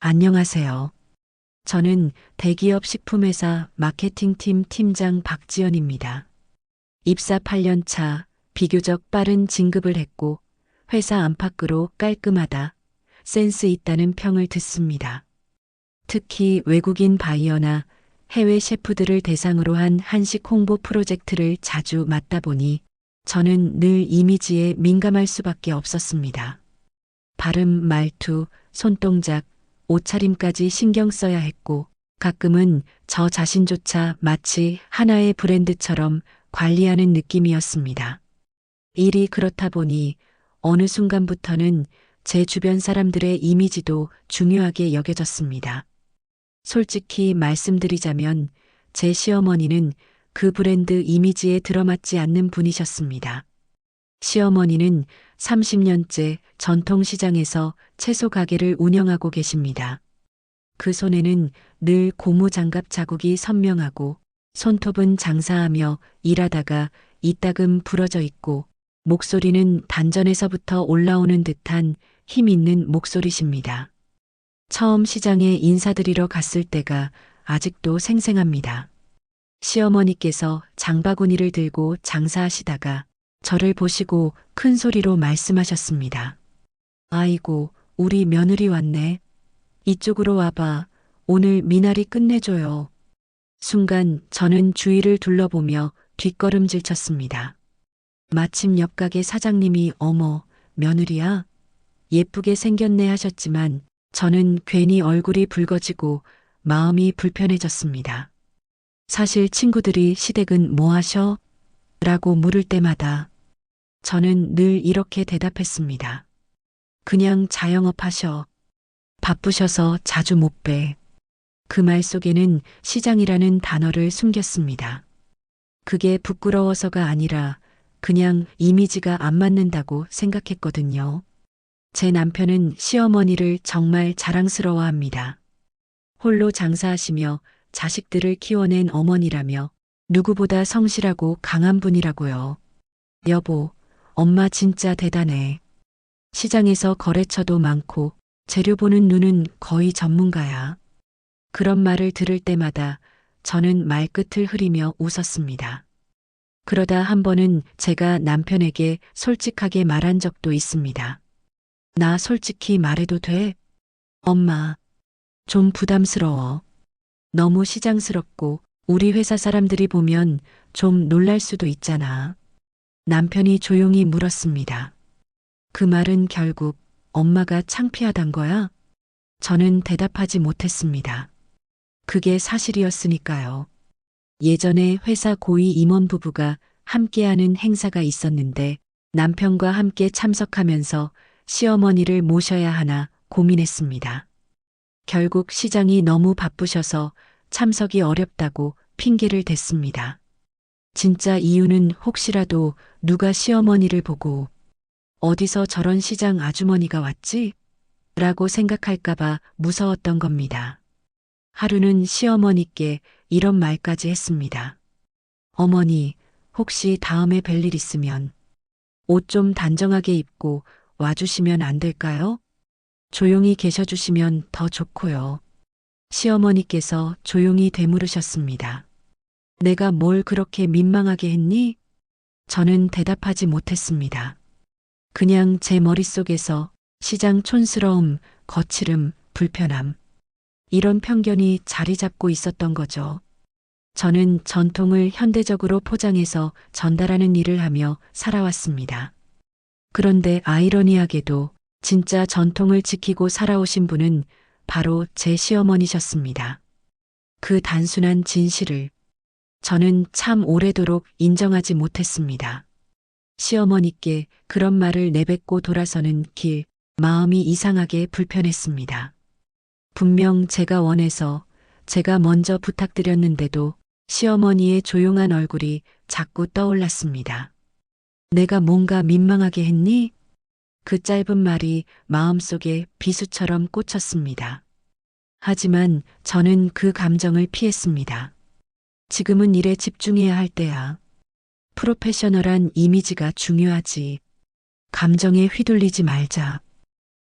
안녕하세요. 저는 대기업 식품회사 마케팅팀 팀장 박지연입니다. 입사 8년 차, 비교적 빠른 진급을 했고 회사 안팎으로 깔끔하다, 센스 있다는 평을 듣습니다. 특히 외국인 바이어나 해외 셰프들을 대상으로 한 한식 홍보 프로젝트를 자주 맡다 보니 저는 늘 이미지에 민감할 수밖에 없었습니다. 발음, 말투, 손동작, 옷차림까지 신경 써야 했고 가끔은 저 자신조차 마치 하나의 브랜드처럼 관리하는 느낌이었습니다. 일이 그렇다 보니 어느 순간부터는 제 주변 사람들의 이미지도 중요하게 여겨졌습니다. 솔직히 말씀드리자면 제 시어머니는 그 브랜드 이미지에 들어맞지 않는 분이셨습니다. 시어머니는 30년째 전통시장에서 채소 가게를 운영하고 계십니다. 그 손에는 늘 고무장갑 자국이 선명하고 손톱은 장사하며 일하다가 이따금 부러져 있고 목소리는 단전에서부터 올라오는 듯한 힘 있는 목소리십니다. 처음 시장에 인사드리러 갔을 때가 아직도 생생합니다. 시어머니께서 장바구니를 들고 장사하시다가 저를 보시고 큰 소리로 말씀하셨습니다. 아이고, 우리 며느리 왔네. 이쪽으로 와봐. 오늘 미나리 끝내줘요. 순간 저는 주위를 둘러보며 뒷걸음질 쳤습니다. 마침 옆 가게 사장님이 어머, 며느리야? 예쁘게 생겼네 하셨지만 저는 괜히 얼굴이 붉어지고 마음이 불편해졌습니다. 사실 친구들이 시댁은 뭐 하셔? 라고 물을 때마다 저는 늘 이렇게 대답했습니다. 그냥 자영업 하셔. 바쁘셔서 자주 못 뵈. 그 말 속에는 시장이라는 단어를 숨겼습니다. 그게 부끄러워서가 아니라 그냥 이미지가 안 맞는다고 생각했거든요. 제 남편은 시어머니를 정말 자랑스러워합니다. 홀로 장사하시며 자식들을 키워낸 어머니라며 누구보다 성실하고 강한 분이라고요. 여보, 엄마 진짜 대단해. 시장에서 거래처도 많고 재료 보는 눈은 거의 전문가야. 그런 말을 들을 때마다 저는 말끝을 흐리며 웃었습니다. 그러다 한 번은 제가 남편에게 솔직하게 말한 적도 있습니다. 나 솔직히 말해도 돼? 엄마, 좀 부담스러워. 너무 시장스럽고 우리 회사 사람들이 보면 좀 놀랄 수도 있잖아. 남편이 조용히 물었습니다. 그 말은 결국 엄마가 창피하단 거야? 저는 대답하지 못했습니다. 그게 사실이었으니까요. 예전에 회사 고위 임원 부부가 함께하는 행사가 있었는데 남편과 함께 참석하면서 시어머니를 모셔야 하나 고민했습니다. 결국 시장이 너무 바쁘셔서 참석이 어렵다고 핑계를 댔습니다. 진짜 이유는 혹시라도 누가 시어머니를 보고 어디서 저런 시장 아주머니가 왔지? 라고 생각할까봐 무서웠던 겁니다. 하루는 시어머니께 이런 말까지 했습니다. 어머니, 혹시 다음에 뵐 일 있으면 옷 좀 단정하게 입고 와주시면 안 될까요? 조용히 계셔주시면 더 좋고요. 시어머니께서 조용히 되물으셨습니다. 내가 뭘 그렇게 민망하게 했니? 저는 대답하지 못했습니다. 그냥 제 머릿속에서 시장 촌스러움, 거칠음, 불편함, 이런 편견이 자리 잡고 있었던 거죠. 저는 전통을 현대적으로 포장해서 전달하는 일을 하며 살아왔습니다. 그런데 아이러니하게도 진짜 전통을 지키고 살아오신 분은 바로 제 시어머니셨습니다. 그 단순한 진실을 저는 참 오래도록 인정하지 못했습니다. 시어머니께 그런 말을 내뱉고 돌아서는 길, 마음이 이상하게 불편했습니다. 분명 제가 원해서 제가 먼저 부탁드렸는데도 시어머니의 조용한 얼굴이 자꾸 떠올랐습니다. 내가 뭔가 민망하게 했니? 그 짧은 말이 마음속에 비수처럼 꽂혔습니다. 하지만 저는 그 감정을 피했습니다. 지금은 일에 집중해야 할 때야. 프로페셔널한 이미지가 중요하지. 감정에 휘둘리지 말자.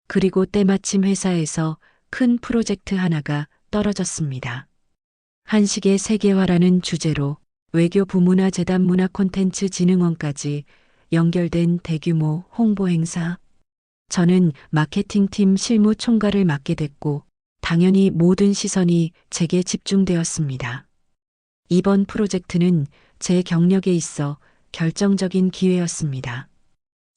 그리고 때마침 회사에서 큰 프로젝트 하나가 떨어졌습니다. 한식의 세계화라는 주제로 외교 부문화 재단 문화 콘텐츠 진흥원까지 연결된 대규모 홍보 행사. 저는 마케팅팀 실무 총괄을 맡게 됐고 당연히 모든 시선이 제게 집중되었습니다. 이번 프로젝트는 제 경력에 있어 결정적인 기회였습니다.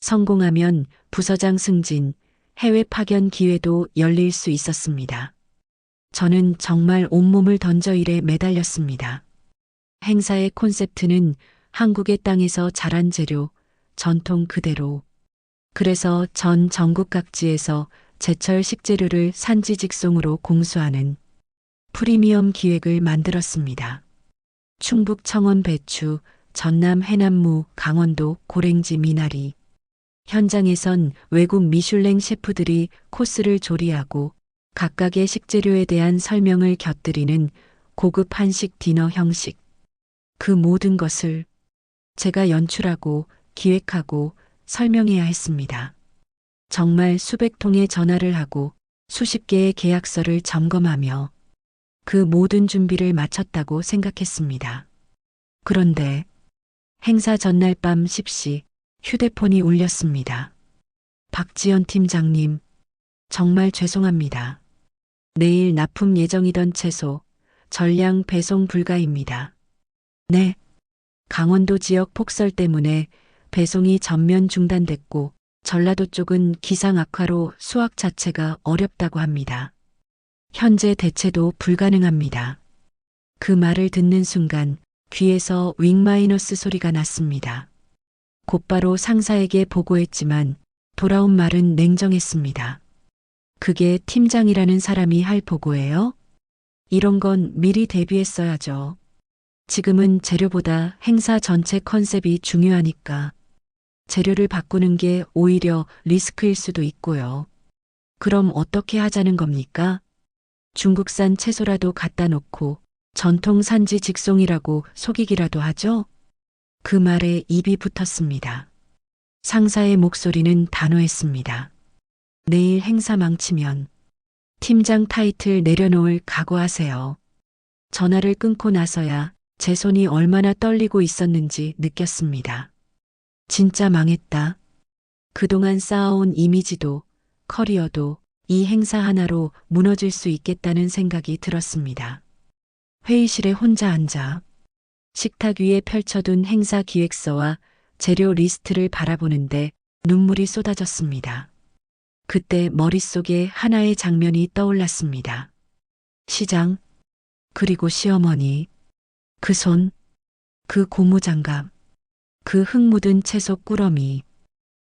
성공하면 부서장 승진, 해외 파견 기회도 열릴 수 있었습니다. 저는 정말 온몸을 던져 일에 매달렸습니다. 행사의 콘셉트는 한국의 땅에서 자란 재료, 전통 그대로. 그래서 전 전국 각지에서 제철 식재료를 산지 직송으로 공수하는 프리미엄 기획을 만들었습니다. 충북 청원 배추, 전남 해남무, 강원도 고랭지 미나리. 현장에선 외국 미슐랭 셰프들이 코스를 조리하고 각각의 식재료에 대한 설명을 곁들이는 고급 한식 디너 형식. 그 모든 것을 제가 연출하고 기획하고 설명해야 했습니다. 정말 수백 통의 전화를 하고 수십 개의 계약서를 점검하며 그 모든 준비를 마쳤다고 생각했습니다. 그런데 행사 전날 밤 10시 휴대폰이 울렸습니다. 박지연 팀장님, 정말 죄송합니다. 내일 납품 예정이던 채소, 전량 배송 불가입니다. 네. 강원도 지역 폭설 때문에 배송이 전면 중단됐고 전라도 쪽은 기상 악화로 수확 자체가 어렵다고 합니다. 현재 대체도 불가능합니다. 그 말을 듣는 순간 귀에서 윙마이너스 소리가 났습니다. 곧바로 상사에게 보고했지만 돌아온 말은 냉정했습니다. 그게 팀장이라는 사람이 할 보고예요? 이런 건 미리 대비했어야죠. 지금은 재료보다 행사 전체 컨셉이 중요하니까 재료를 바꾸는 게 오히려 리스크일 수도 있고요. 그럼 어떻게 하자는 겁니까? 중국산 채소라도 갖다 놓고 전통 산지 직송이라고 속이기라도 하죠? 그 말에 입이 붙었습니다. 상사의 목소리는 단호했습니다. 내일 행사 망치면 팀장 타이틀 내려놓을 각오하세요. 전화를 끊고 나서야 제 손이 얼마나 떨리고 있었는지 느꼈습니다. 진짜 망했다. 그동안 쌓아온 이미지도 커리어도 이 행사 하나로 무너질 수 있겠다는 생각이 들었습니다. 회의실에 혼자 앉아 식탁 위에 펼쳐둔 행사 기획서와 재료 리스트를 바라보는데 눈물이 쏟아졌습니다. 그때 머릿속에 하나의 장면이 떠올랐습니다. 시장, 그리고 시어머니, 그 손, 그 고무장갑, 그 흙 묻은 채소 꾸러미.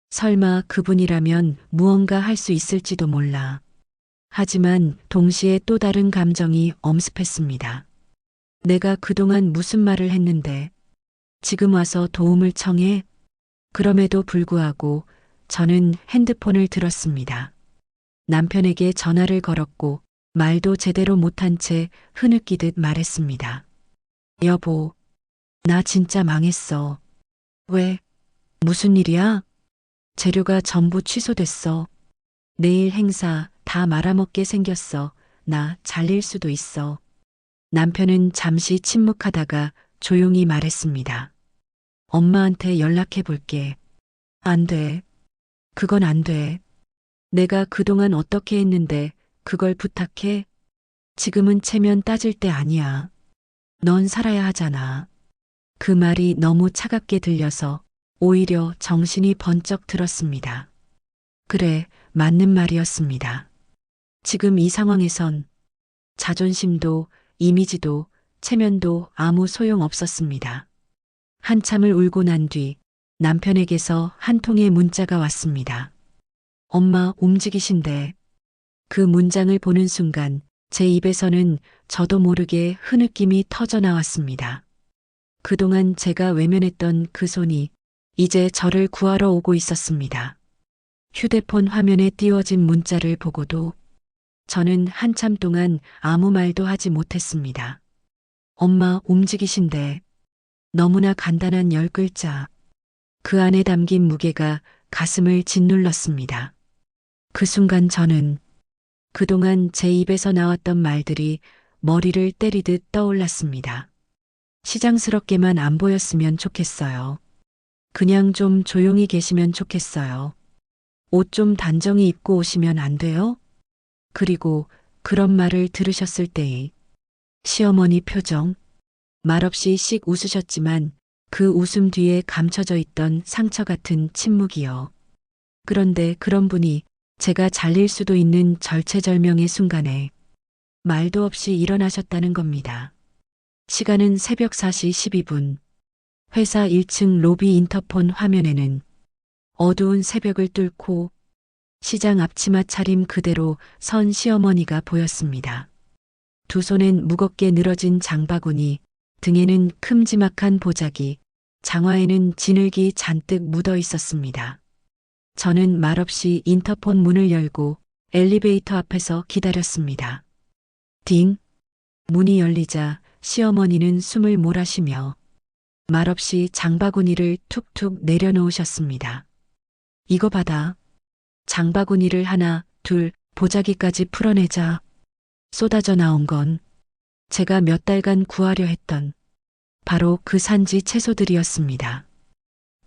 설마 그분이라면 무언가 할 수 있을지도 몰라. 하지만 동시에 또 다른 감정이 엄습했습니다. 내가 그동안 무슨 말을 했는데 지금 와서 도움을 청해? 그럼에도 불구하고 저는 핸드폰을 들었습니다. 남편에게 전화를 걸었고 말도 제대로 못한 채 흐느끼듯 말했습니다. 여보, 나 진짜 망했어. 왜? 무슨 일이야? 재료가 전부 취소됐어. 내일 행사 다 말아먹게 생겼어. 나 잘릴 수도 있어. 남편은 잠시 침묵하다가 조용히 말했습니다. 엄마한테 연락해 볼게. 안 돼. 그건 안 돼. 내가 그동안 어떻게 했는데 그걸 부탁해? 지금은 체면 따질 때 아니야. 넌 살아야 하잖아. 그 말이 너무 차갑게 들려서 오히려 정신이 번쩍 들었습니다. 그래, 맞는 말이었습니다. 지금 이 상황에선 자존심도 이미지도 체면도 아무 소용 없었습니다. 한참을 울고 난 뒤 남편에게서 한 통의 문자가 왔습니다. 엄마 움직이신대. 그 문장을 보는 순간 제 입에서는 저도 모르게 흐느낌이 터져 나왔습니다. 그동안 제가 외면했던 그 손이 이제 저를 구하러 오고 있었습니다. 휴대폰 화면에 띄워진 문자를 보고도 저는 한참 동안 아무 말도 하지 못했습니다. 엄마 움직이신대. 너무나 간단한 10글자. 그 안에 담긴 무게가 가슴을 짓눌렀습니다. 그 순간 저는 그동안 제 입에서 나왔던 말들이 머리를 때리듯 떠올랐습니다. 시장스럽게만 안 보였으면 좋겠어요. 그냥 좀 조용히 계시면 좋겠어요. 옷 좀 단정히 입고 오시면 안 돼요? 그리고 그런 말을 들으셨을 때의 시어머니 표정, 말없이 씩 웃으셨지만 그 웃음 뒤에 감춰져 있던 상처 같은 침묵이요. 그런데 그런 분이 제가 잘릴 수도 있는 절체절명의 순간에 말도 없이 일어나셨다는 겁니다. 시간은 새벽 4시 12분. 회사 1층 로비 인터폰 화면에는 어두운 새벽을 뚫고 시장 앞치마 차림 그대로 선 시어머니가 보였습니다. 두 손엔 무겁게 늘어진 장바구니, 등에는 큼지막한 보자기, 장화에는 진흙이 잔뜩 묻어 있었습니다. 저는 말없이 인터폰 문을 열고 엘리베이터 앞에서 기다렸습니다. 딩! 문이 열리자 시어머니는 숨을 몰아쉬며 말없이 장바구니를 툭툭 내려놓으셨습니다. 이거 받아. 장바구니를 하나, 둘, 보자기까지 풀어내자. 쏟아져 나온 건 제가 몇 달간 구하려 했던 바로 그 산지 채소들이었습니다.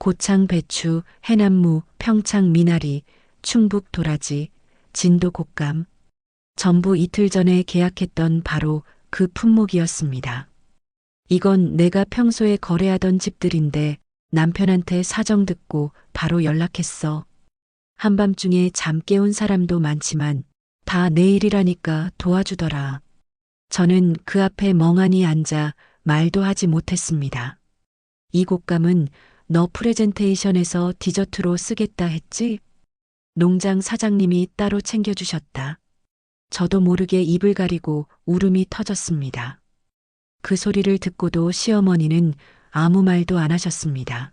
고창 배추, 해남무, 평창 미나리, 충북 도라지, 진도 곶감, 전부 이틀 전에 계약했던 바로 그 품목이었습니다. 이건 내가 평소에 거래하던 집들인데 남편한테 사정 듣고 바로 연락했어. 한밤중에 잠 깨운 사람도 많지만 다 내일이라니까 도와주더라. 저는 그 앞에 멍하니 앉아 말도 하지 못했습니다. 이 곶감은 너 프레젠테이션에서 디저트로 쓰겠다 했지? 농장 사장님이 따로 챙겨주셨다. 저도 모르게 입을 가리고 울음이 터졌습니다. 그 소리를 듣고도 시어머니는 아무 말도 안 하셨습니다.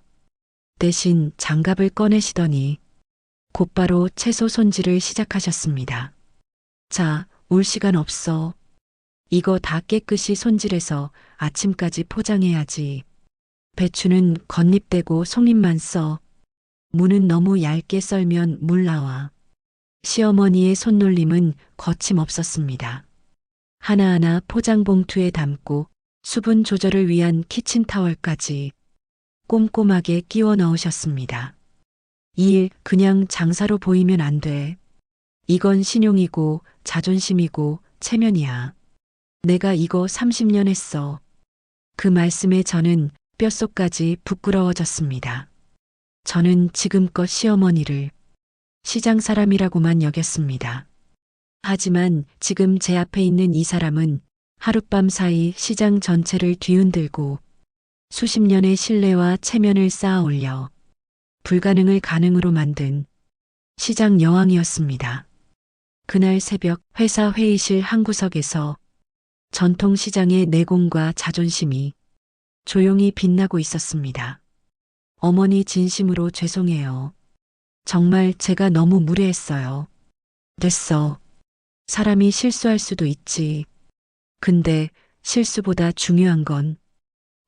대신 장갑을 꺼내시더니 곧바로 채소 손질을 시작하셨습니다. 자, 울 시간 없어. 이거 다 깨끗이 손질해서 아침까지 포장해야지. 배추는 겉잎 떼고 속잎만 써. 무는 너무 얇게 썰면 물 나와. 시어머니의 손놀림은 거침없었습니다. 하나하나 포장 봉투에 담고 수분 조절을 위한 키친타월까지 꼼꼼하게 끼워 넣으셨습니다. 이 일 그냥 장사로 보이면 안 돼. 이건 신용이고 자존심이고 체면이야. 내가 이거 30년 했어. 그 말씀에 저는 뼛속까지 부끄러워졌습니다. 저는 지금껏 시어머니를 시장 사람이라고만 여겼습니다. 하지만 지금 제 앞에 있는 이 사람은 하룻밤 사이 시장 전체를 뒤흔들고 수십 년의 신뢰와 체면을 쌓아 올려 불가능을 가능으로 만든 시장 여왕이었습니다. 그날 새벽 회사 회의실 한 구석에서 전통시장의 내공과 자존심이 조용히 빛나고 있었습니다. 어머니 진심으로 죄송해요. 정말 제가 너무 무례했어요. 됐어. 사람이 실수할 수도 있지. 근데 실수보다 중요한 건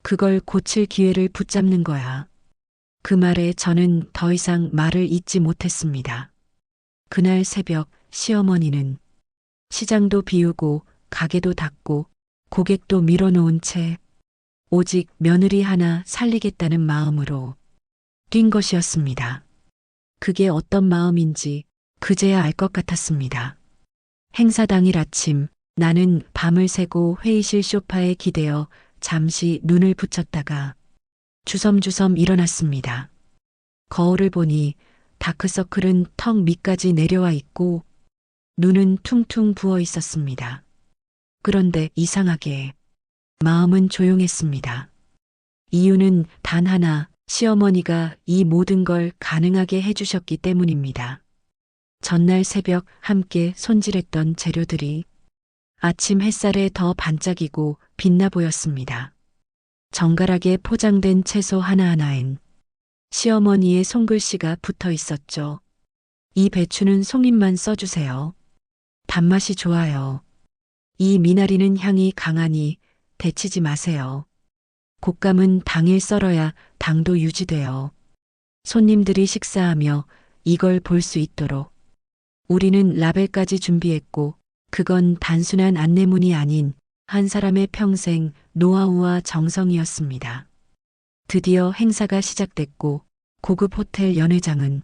그걸 고칠 기회를 붙잡는 거야. 그 말에 저는 더 이상 말을 잇지 못했습니다. 그날 새벽 시어머니는 시장도 비우고 가게도 닫고 고객도 밀어놓은 채 오직 며느리 하나 살리겠다는 마음으로 뛴 것이었습니다. 그게 어떤 마음인지 그제야 알 것 같았습니다. 행사 당일 아침 나는 밤을 새고 회의실 소파에 기대어 잠시 눈을 붙였다가 주섬주섬 일어났습니다. 거울을 보니 다크서클은 턱 밑까지 내려와 있고 눈은 퉁퉁 부어 있었습니다. 그런데 이상하게 마음은 조용했습니다. 이유는 단 하나, 시어머니가 이 모든 걸 가능하게 해주셨기 때문입니다. 전날 새벽 함께 손질했던 재료들이 아침 햇살에 더 반짝이고 빛나 보였습니다. 정갈하게 포장된 채소 하나하나엔 시어머니의 손글씨가 붙어 있었죠. 이 배추는 송잎만 써주세요. 단맛이 좋아요. 이 미나리는 향이 강하니 데치지 마세요. 곶감은 당일 썰어야 당도 유지돼요. 손님들이 식사하며 이걸 볼 수 있도록 우리는 라벨까지 준비했고 그건 단순한 안내문이 아닌 한 사람의 평생 노하우와 정성이었습니다. 드디어 행사가 시작됐고 고급 호텔 연회장은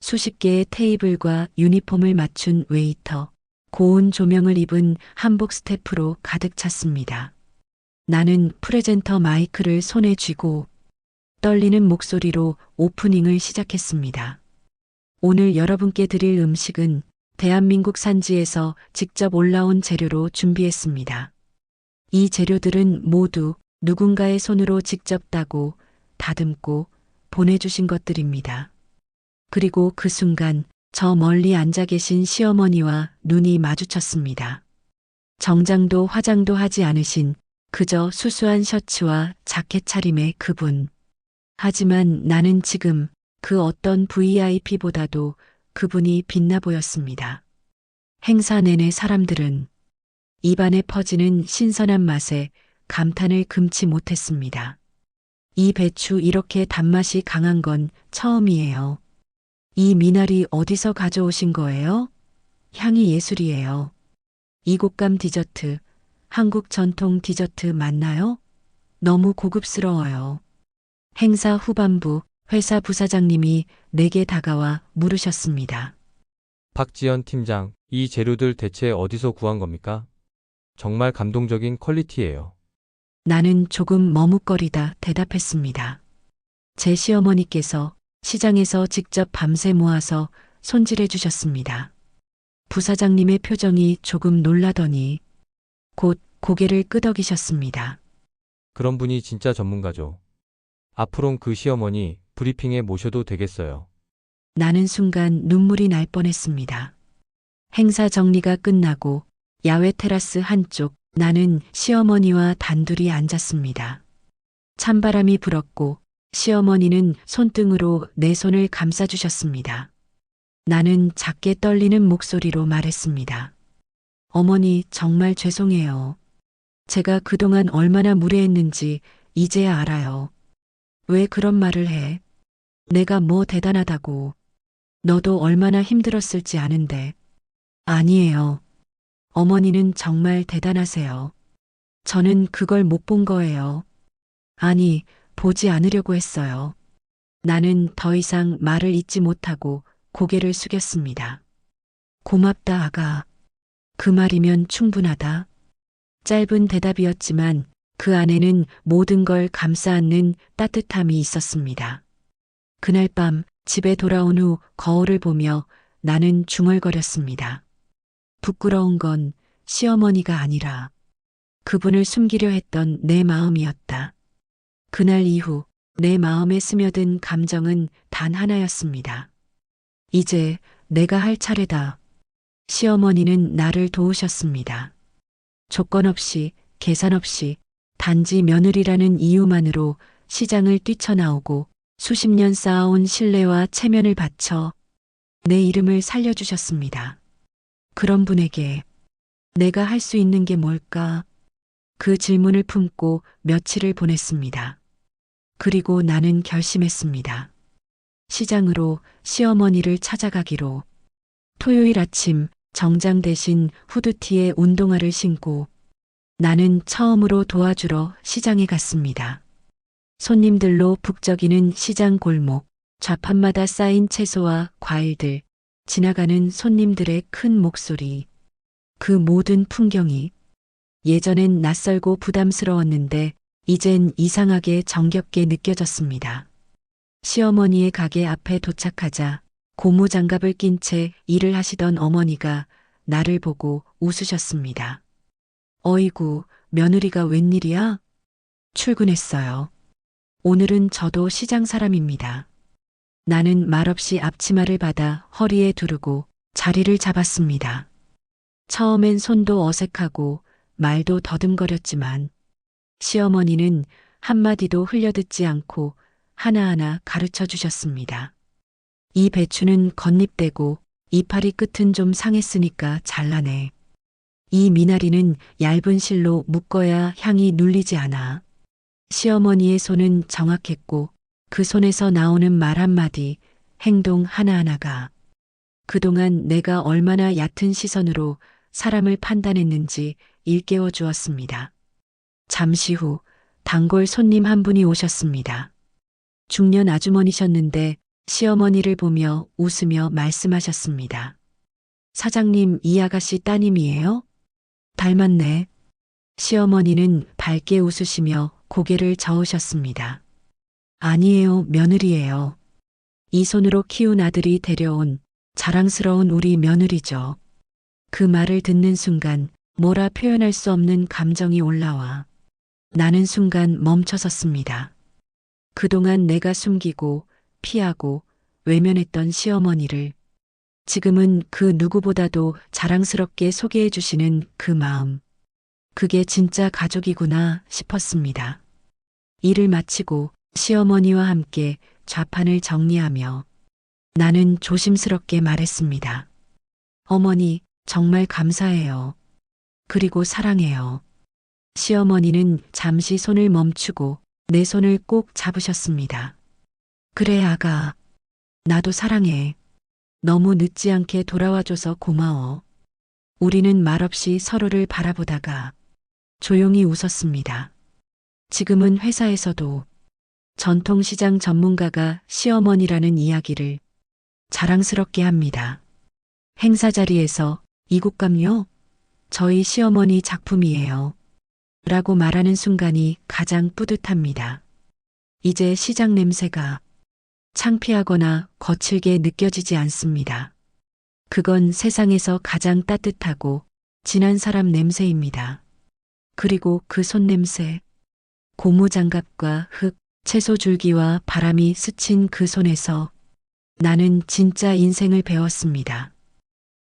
수십 개의 테이블과 유니폼을 맞춘 웨이터, 고운 조명을 입은 한복 스태프로 가득 찼습니다. 나는 프레젠터 마이크를 손에 쥐고 떨리는 목소리로 오프닝을 시작했습니다. 오늘 여러분께 드릴 음식은 대한민국 산지에서 직접 올라온 재료로 준비했습니다. 이 재료들은 모두 누군가의 손으로 직접 따고 다듬고 보내주신 것들입니다. 그리고 그 순간 저 멀리 앉아 계신 시어머니와 눈이 마주쳤습니다. 정장도 화장도 하지 않으신 그저 수수한 셔츠와 자켓 차림의 그분. 하지만 나는 지금 그 어떤 VIP보다도 그분이 빛나 보였습니다. 행사 내내 사람들은 입안에 퍼지는 신선한 맛에 감탄을 금치 못했습니다. 이 배추 이렇게 단맛이 강한 건 처음이에요. 이 미나리 어디서 가져오신 거예요? 향이 예술이에요. 이 곶감 디저트, 한국 전통 디저트 맞나요? 너무 고급스러워요. 행사 후반부 회사 부사장님이 내게 다가와 물으셨습니다. 박지연 팀장, 이 재료들 대체 어디서 구한 겁니까? 정말 감동적인 퀄리티예요. 나는 조금 머뭇거리다 대답했습니다. 제 시어머니께서 시장에서 직접 밤새 모아서 손질해 주셨습니다. 부사장님의 표정이 조금 놀라더니 곧 고개를 끄덕이셨습니다. 그런 분이 진짜 전문가죠. 앞으론 그 시어머니 브리핑에 모셔도 되겠어요. 나는 순간 눈물이 날 뻔했습니다. 행사 정리가 끝나고 야외 테라스 한쪽 나는 시어머니와 단둘이 앉았습니다. 찬바람이 불었고 시어머니는 손등으로 내 손을 감싸주셨습니다. 나는 작게 떨리는 목소리로 말했습니다. 어머니 정말 죄송해요. 제가 그동안 얼마나 무례했는지 이제야 알아요. 왜 그런 말을 해? 내가 뭐 대단하다고. 너도 얼마나 힘들었을지 아는데. 아니에요. 어머니는 정말 대단하세요. 저는 그걸 못 본 거예요. 아니, 보지 않으려고 했어요. 나는 더 이상 말을 잇지 못하고 고개를 숙였습니다. 고맙다, 아가. 그 말이면 충분하다. 짧은 대답이었지만 그 안에는 모든 걸 감싸 안는 따뜻함이 있었습니다. 그날 밤 집에 돌아온 후 거울을 보며 나는 중얼거렸습니다. 부끄러운 건 시어머니가 아니라 그분을 숨기려 했던 내 마음이었다. 그날 이후 내 마음에 스며든 감정은 단 하나였습니다. 이제 내가 할 차례다. 시어머니는 나를 도우셨습니다. 조건 없이, 계산 없이, 단지 며느리라는 이유만으로 시장을 뛰쳐나오고 수십 년 쌓아온 신뢰와 체면을 바쳐 내 이름을 살려주셨습니다. 그런 분에게 내가 할 수 있는 게 뭘까? 그 질문을 품고 며칠을 보냈습니다. 그리고 나는 결심했습니다. 시장으로 시어머니를 찾아가기로. 토요일 아침 정장 대신 후드티에 운동화를 신고 나는 처음으로 도와주러 시장에 갔습니다. 손님들로 북적이는 시장 골목, 좌판마다 쌓인 채소와 과일들, 지나가는 손님들의 큰 목소리. 그 모든 풍경이 예전엔 낯설고 부담스러웠는데 이젠 이상하게 정겹게 느껴졌습니다. 시어머니의 가게 앞에 도착하자 고무장갑을 낀 채 일을 하시던 어머니가 나를 보고 웃으셨습니다. 어이구, 며느리가 웬일이야? 출근했어요. 오늘은 저도 시장 사람입니다. 나는 말없이 앞치마를 받아 허리에 두르고 자리를 잡았습니다. 처음엔 손도 어색하고 말도 더듬거렸지만 시어머니는 한마디도 흘려듣지 않고 하나하나 가르쳐 주셨습니다. 이 배추는 겉잎대고 이파리 끝은 좀 상했으니까 잘라내. 이 미나리는 얇은 실로 묶어야 향이 눌리지 않아. 시어머니의 손은 정확했고 그 손에서 나오는 말 한마디, 행동 하나하나가 그동안 내가 얼마나 얕은 시선으로 사람을 판단했는지 일깨워 주었습니다. 잠시 후 단골 손님 한 분이 오셨습니다. 중년 아주머니셨는데 시어머니를 보며 웃으며 말씀하셨습니다. 사장님, 이 아가씨 따님이에요? 닮았네. 시어머니는 밝게 웃으시며 고개를 저으셨습니다. 아니에요, 며느리예요. 이 손으로 키운 아들이 데려온 자랑스러운 우리 며느리죠. 그 말을 듣는 순간 뭐라 표현할 수 없는 감정이 올라와 나는 순간 멈춰섰습니다. 그동안 내가 숨기고 피하고 외면했던 시어머니를 지금은 그 누구보다도 자랑스럽게 소개해 주시는 그 마음. 그게 진짜 가족이구나 싶었습니다. 일을 마치고 시어머니와 함께 좌판을 정리하며 나는 조심스럽게 말했습니다. 어머니, 정말 감사해요. 그리고 사랑해요. 시어머니는 잠시 손을 멈추고 내 손을 꼭 잡으셨습니다. 그래, 아가. 나도 사랑해. 너무 늦지 않게 돌아와줘서 고마워. 우리는 말없이 서로를 바라보다가 조용히 웃었습니다. 지금은 회사에서도 전통시장 전문가가 시어머니라는 이야기를 자랑스럽게 합니다. 행사 자리에서 이곶감요? 저희 시어머니 작품이에요. 라고 말하는 순간이 가장 뿌듯합니다. 이제 시장 냄새가 창피하거나 거칠게 느껴지지 않습니다. 그건 세상에서 가장 따뜻하고 진한 사람 냄새입니다. 그리고 그 손냄새, 고무장갑과 흙, 채소 줄기와 바람이 스친 그 손에서 나는 진짜 인생을 배웠습니다.